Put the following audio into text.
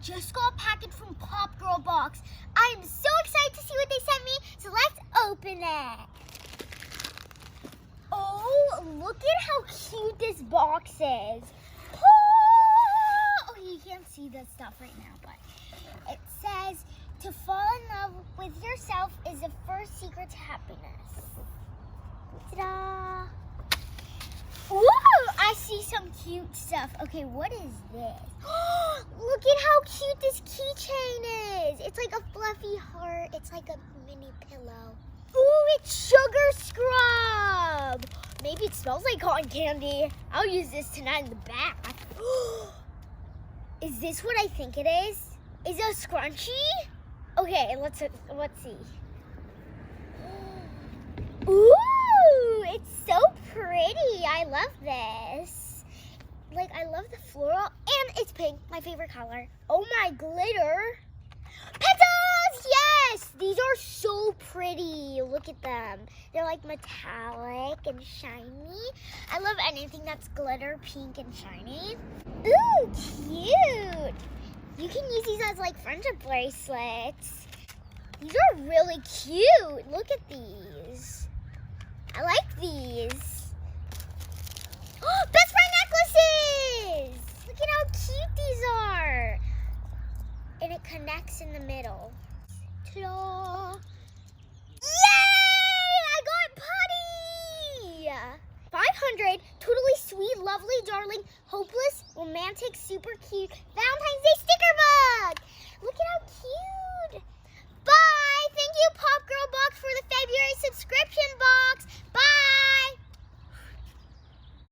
just got a package from POPGIRL box. I am so excited to see what they sent me, so let's open it. Oh, look at how cute this box is. Oh, you can't see this stuff right now, but it says, to fall in love with yourself is the first secret to happiness. Ta-da! Whoa! I see some cute stuff. Okay, what is this? Look at how cute this keychain is. It's like a fluffy heart. It's like a mini pillow. Ooh, it's sugar scrub. Maybe it smells like cotton candy. I'll use this tonight in the bath. Is this what I think it is? Is it a scrunchie? Okay, let's see. Ooh, it's so pretty. I love this. Like, I love the floral, and it's pink, my favorite color. Oh my, glitter. Petals, yes! These are so pretty. Look at them. They're like metallic and shiny. I love anything that's glitter, pink, and shiny. Ooh, cute. You can use these as like friendship bracelets. These are really cute. Look at these. I like these. Best friend necklaces! Look at how cute these are. And it connects in the middle. Ta-da! Yay! I got Putty! 500, totally sweet, lovely, darling, hopeless, romantic, super cute Valentine's Day sticker book! Look at how cute! Bye! Thank you, POPGIRL box, for the February subscription box. Bye!